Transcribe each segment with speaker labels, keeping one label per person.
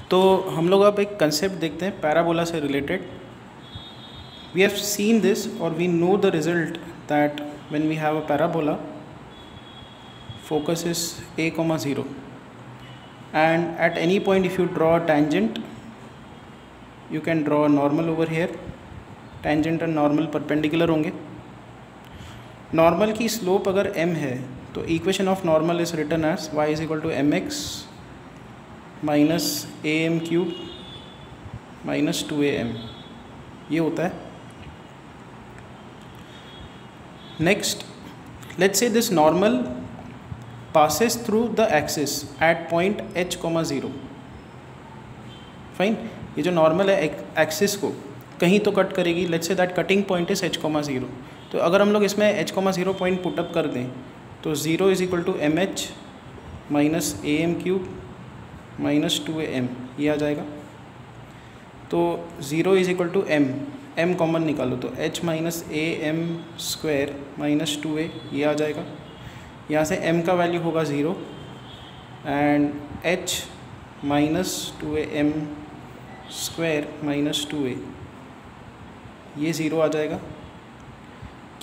Speaker 1: तो हम लोग अब एक कंसेप्ट देखते हैं पैराबोला से related. We have seen this और we know the result that when we have a parabola focus is a comma 0 and at any point if you draw a tangent you can draw a normal over here. tangent and normal perpendicular होंगे. Normal की slope अगर m है तो equation of normal is written as y is equal to mx minus am cube minus 2am. ये होता है. Next let's say this normal passes through the axis at point h, 0. Fine. ये जो normal है axis को कहीं तो cut करेगी. Let's say that cutting point is h, 0. तो अगर हम लोग इसमें h, 0 पॉइंट पुटअप कर दें तो 0 is equal to m h minus a m cube minus 2am ये आ जाएगा. तो 0 is equal to m common निकालो तो h minus a m square minus 2a ये आ जाएगा. यहाँ से m का वैल्यू होगा 0 and h minus 2am square minus 2a ये 0 आ जाएगा.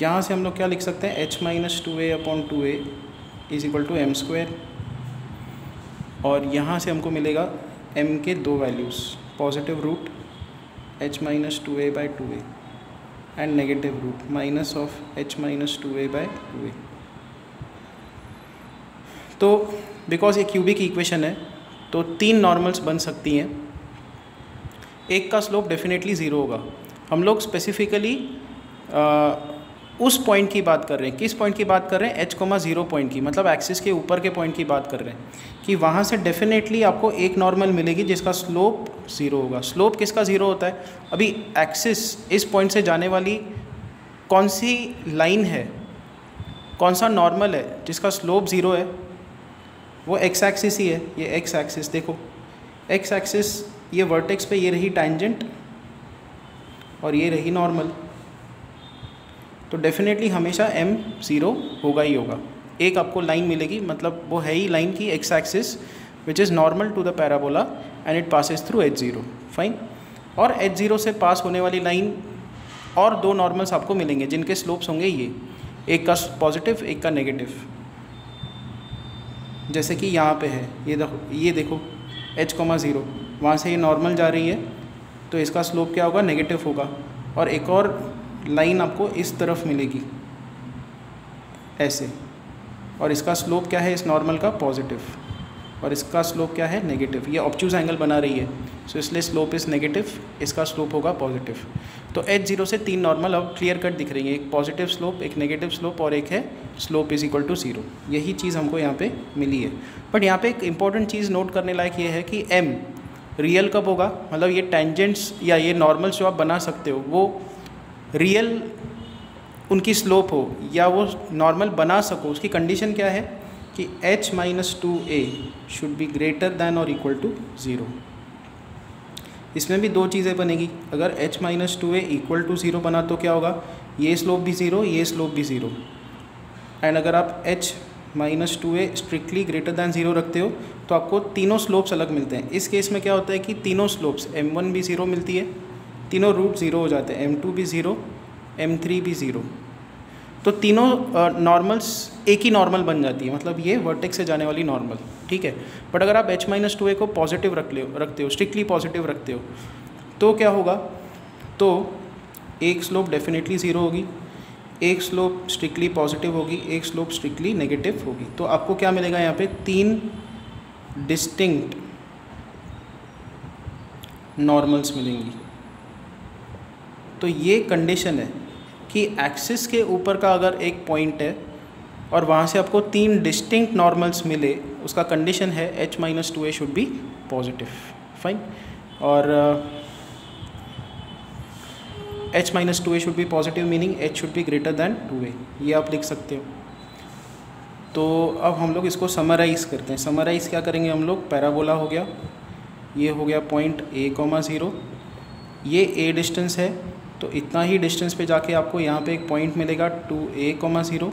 Speaker 1: यहाँ से हम लोग क्या लिख सकते हैं h minus 2a upon 2a is equal to m square. और यहाँ से हमको मिलेगा m के दो values positive root h minus 2a by 2a and negative root minus of h minus 2a by 2a. तो बिकॉज ये क्यूबिक इक्वेशन है तो तीन नॉर्मल्स बन सकती हैं. एक का स्लोप डेफिनेटली ज़ीरो होगा. हम लोग स्पेसिफिकली उस पॉइंट की बात कर रहे हैं. किस पॉइंट की बात कर रहे हैं? h, 0 पॉइंट की, मतलब एक्सिस के ऊपर के पॉइंट की बात कर रहे हैं कि वहाँ से डेफिनेटली आपको एक नॉर्मल मिलेगी जिसका स्लोप ज़ीरो होगा. स्लोप किसका ज़ीरो होता है? अभी एक्सिस इस पॉइंट से जाने वाली कौन सी लाइन है, कौन सा नॉर्मल है जिसका स्लोप ज़ीरो है? वो एक्स एक्सिस ही है. ये एक्स एक्सिस देखो, एक्स एक्सिस ये वर्टेक्स पे ये रही टैंजेंट और ये रही नॉर्मल. तो डेफिनेटली हमेशा m 0 होगा ही होगा. एक आपको लाइन मिलेगी, मतलब वो है ही लाइन की x axis which is normal to the parabola and it passes through h0. Fine. और h0 से पास होने वाली लाइन और दो नॉर्मल्स आपको मिलेंगे जिनके स्लोप्स होंगे ये, एक का पॉजिटिव एक का नेगेटिव. जैसे कि यहाँ पे है ये देखो h, 0 वहाँ से ये नॉर्मल जा रही है तो इसका स्लोप क्या होगा? नेगेटिव होगा. और एक और लाइन आपको इस तरफ मिलेगी ऐसे, और इसका स्लोप क्या है इस नॉर्मल का? पॉजिटिव. और इसका स्लोप क्या है? नेगेटिव. ये ऑब्ट्यूज एंगल बना रही है सो इसलिए स्लोप इज़ नेगेटिव, इसका स्लोप होगा पॉजिटिव. तो h0 से तीन नॉर्मल अब क्लियर कट दिख रही है. एक पॉजिटिव स्लोप, एक नेगेटिव स्लोप और एक है स्लोप इज़ इक्वल टू 0. यही चीज़ हमको यहाँ पे मिली है. बट यहाँ पे एक इंपॉर्टेंट चीज़ नोट करने लायक ये है कि m रियल कब होगा, मतलब ये टेंजेंट्स या ये नॉर्मल्स जो आप बना सकते हो वो रियल उनकी स्लोप हो या वो नॉर्मल बना सको, उसकी कंडीशन क्या है कि h minus 2a should be greater then और इक्वल टू 0. इसमें भी दो चीज़ें बनेगी. अगर h minus 2a equal to 0 बना तो क्या होगा? ये स्लोप भी 0, ये स्लोप भी 0. एंड अगर आप h minus 2a strictly greater than 0 रखते हो तो आपको तीनों स्लोप्स अलग मिलते हैं. इस केस में क्या होता है कि तीनों स्लोप्स m1 भी 0 मिलती है, तीनों रूट 0 हो जाते हैं, m2 भी 0, m3 भी 0. तो तीनों नॉर्मल्स एक ही नॉर्मल बन जाती है, मतलब ये वर्टेक्स से जाने वाली नॉर्मल. ठीक है. बट अगर आप h माइनस 2a को पॉजिटिव रखते हो स्ट्रिक्टली पॉजिटिव रखते हो तो क्या होगा? तो एक स्लोप डेफिनेटली 0 होगी, एक स्लोप स्ट्रिक्टली पॉजिटिव होगी, एक स्लोप स्ट्रिक्टली नेगेटिव होगी. तो आपको क्या मिलेगा यहाँ पे? तीन डिस्टिंक्ट नॉर्मल्स मिलेंगी. तो ये कंडीशन है कि एक्सिस के ऊपर का अगर एक पॉइंट है और वहाँ से आपको तीन डिस्टिंक्ट नॉर्मल्स मिले, उसका कंडीशन है h minus 2a should be positive. Fine. और h minus 2a should be positive meaning h should be greater than 2a. ये आप लिख सकते हो. तो अब हम लोग इसको समराइज़ करते हैं. समराइज़ क्या करेंगे हम लोग? पैराबोला हो गया, ये हो गया पॉइंट a, 0. ये a डिस्टेंस है तो इतना ही डिस्टेंस पे जाके आपको यहाँ पे एक पॉइंट मिलेगा 2a, 0.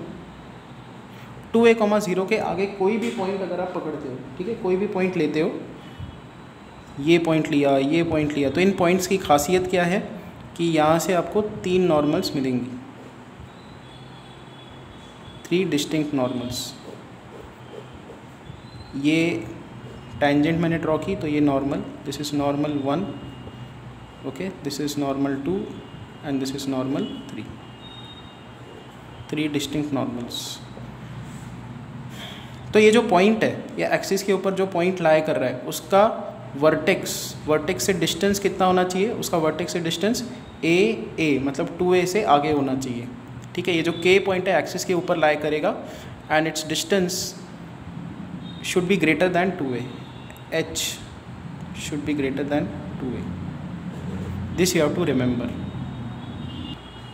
Speaker 1: 2a, 0 के आगे कोई भी पॉइंट अगर आप पकड़ते हो, ठीक है, कोई भी पॉइंट लेते हो, ये पॉइंट लिया, ये पॉइंट लिया। तो इन पॉइंट्स की खासियत क्या है कि यहाँ से आपको 3 नॉर्मल्स मिलेंगी, 3 डिस्टिंक्ट नॉर्मल्स। ये टेंजेंट मैंने ड्रॉ की तो ये normal, this is normal 1, okay, this is normal 2 and this is normal 3, 3 distinct normals. तो ये जो पॉइंट है, ये एक्सिस के ऊपर जो पॉइंट लाई कर रहा है, उसका वर्टेक्स से डिस्टेंस कितना होना चाहिए? उसका वर्टेक्स से डिस्टेंस a मतलब 2a से आगे होना चाहिए, ठीक है। ये जो k पॉइंट है एक्सिस के ऊपर लाई करेगा and its distance should be greater than 2a, h should be greater than 2a, this you have to remember.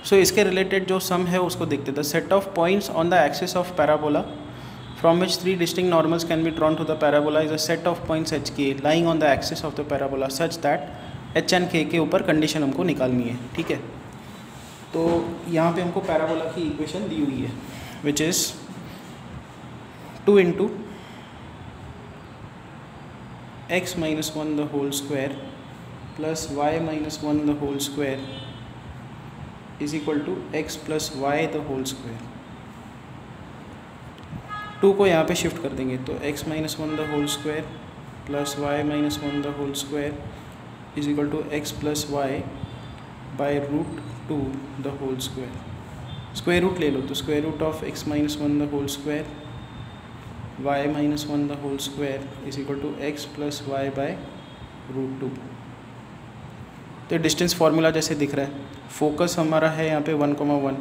Speaker 1: So इसके रिलेटेड जो सम है उसको देखते हैं। The set of points on the axis of parabola from which 3 distinct normals can be drawn to the parabola is a set of points hk lying on the axis of the parabola such that h and k के ऊपर condition हमको निकालनी है, ठीक है। तो यहाँ पे हमको पैराबोला की इक्वेशन दी हुई है which is 2 into x minus 1 the whole square plus y minus 1 the whole square is equal to x plus y the whole square। 2 को यहाँ पे शिफ्ट कर देंगे तो x minus 1 the whole square plus y minus 1 the whole square is equal to x plus y by root 2 the whole square. Square root ले लो तो square root of x minus 1 the whole square y minus 1 the whole square is equal to x plus y by root 2। तो distance formula जैसे दिख रहा है, focus हमारा है यहाँ पे 1,1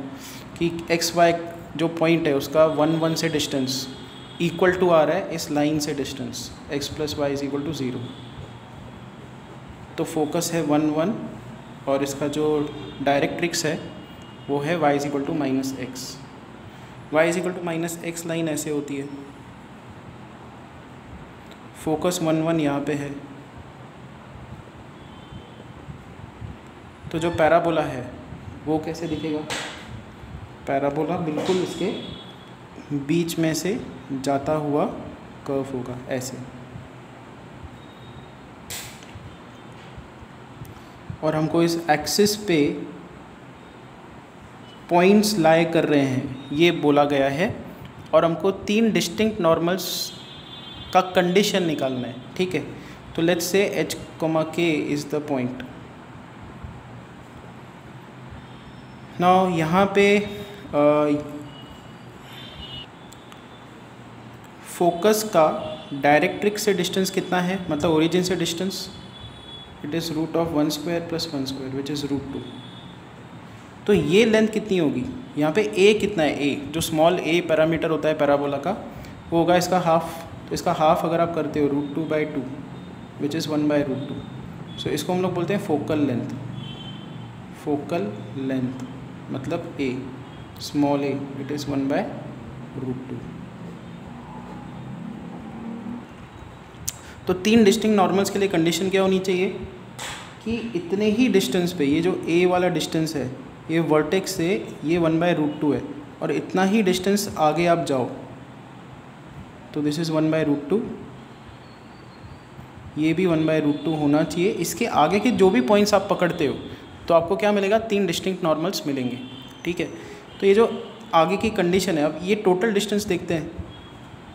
Speaker 1: कि एक्स वाई जो पॉइंट है उसका 1,1 से डिस्टेंस इक्वल टू आ रहा है इस लाइन से distance x plus y is equal to 0। तो फोकस है 1,1 और इसका जो डायरेक्ट्रिक्स है वो है y is equal to minus x. Y is equal to minus x line ऐसे होती है, फोकस 1,1 यहाँ पे है। तो जो पैराबोला है वो कैसे दिखेगा? पैराबोला बिल्कुल इसके बीच में से जाता हुआ कर्व होगा ऐसे, और हमको इस एक्सिस पे पॉइंट्स लाई कर रहे हैं ये बोला गया है, और हमको 3 डिस्टिंक्ट नॉर्मल्स का कंडीशन निकालना है, ठीक है। तो let's say h, k is the point. Now यहाँ पे फोकस का डायरेक्ट्रिक्स से डिस्टेंस कितना है, मतलब ओरिजिन से distance, it is root of 1 square plus 1 square which is root 2। तो ये लेंथ कितनी होगी? यहाँ पे a कितना है? a जो स्मॉल a पैरामीटर होता है पैराबोला का वो होगा इसका हाफ। तो इसका हाफ अगर आप करते हो root 2 by 2 which is 1 by root 2। So इसको हम लोग बोलते हैं फोकल लेंथ। फोकल लेंथ मतलब a small a it is 1 by root 2। तो 3 डिस्टिंक्ट नॉर्मल्स के लिए कंडीशन क्या होनी चाहिए कि इतने ही डिस्टेंस पे ये जो a वाला डिस्टेंस है ये वर्टेक्स से ये 1 बाय रूट 2 है, और इतना ही डिस्टेंस आगे आप जाओ तो दिस इज़ 1 बाय रूट 2, ये भी 1 बाय रूट 2 होना चाहिए। इसके आगे के जो भी पॉइंट्स आप पकड़ते हो तो आपको क्या मिलेगा? 3 डिस्टिंक्ट नॉर्मल्स मिलेंगे, ठीक है। तो ये जो आगे की कंडीशन है, अब ये टोटल डिस्टेंस देखते हैं।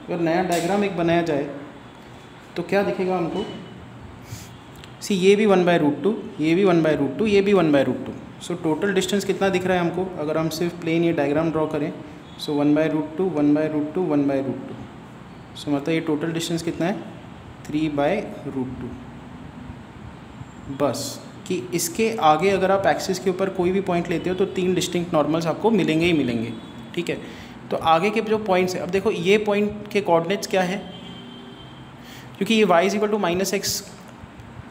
Speaker 1: अगर नया डायग्राम एक बनाया जाए तो क्या दिखेगा हमको? सी ये भी 1 बाय रूट 2, ये भी 1 बाय रूट 2, ये भी 1 by root 2। So total distance कितना दिख रहा है हमको? अगर हम सिर्फ प्लेन ये डायग्राम ड्रॉ करें so 1 by root 2, 1 by root 2, 1 by root 2। So मतलब ये टोटल डिस्टेंस कितना है? 3 बाय रूट 2। बस कि इसके आगे अगर आप एक्सिस के ऊपर कोई भी पॉइंट लेते हो तो 3 डिस्टिंक्ट नॉर्मल्स आपको मिलेंगे ही मिलेंगे, ठीक है। तो आगे के जो पॉइंट्स हैं, अब देखो ये पॉइंट के कोऑर्डिनेट्स क्या है, क्योंकि ये y is equal to minus x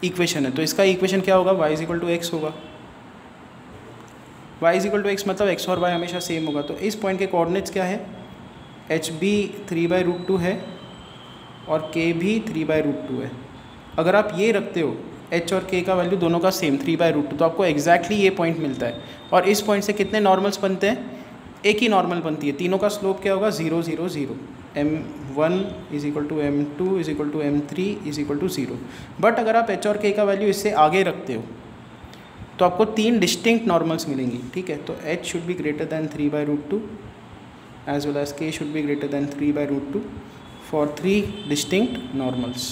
Speaker 1: equation है तो इसका इक्वेशन क्या होगा? y is equal to x होगा। y is equal to x मतलब x और y हमेशा सेम होगा। तो इस पॉइंट के कोऑर्डिनेट्स क्या है? h भी 3 बाई रूट 2 है और k भी 3 बाई रूट 2 है। अगर आप ये रखते हो h और k का वैल्यू दोनों का सेम 3 बाई रूट 2 तो आपको एग्जैक्टली ये पॉइंट मिलता है। और इस पॉइंट से कितने नॉर्मल्स बनते हैं? एक ही नॉर्मल बनती है। तीनों का स्लोप क्या होगा? 0 0 0। m1 is equal to m2 is equal to m3 is equal to 0। But अगर आप h और k का वैल्यू इससे आगे रखते हो तो आपको 3 डिस्टिंक्ट नॉर्मल्स मिलेंगी, ठीक है। तो h should be greater than 3/√2 as well as k should be greater than 3/√2 for 3 distinct normals.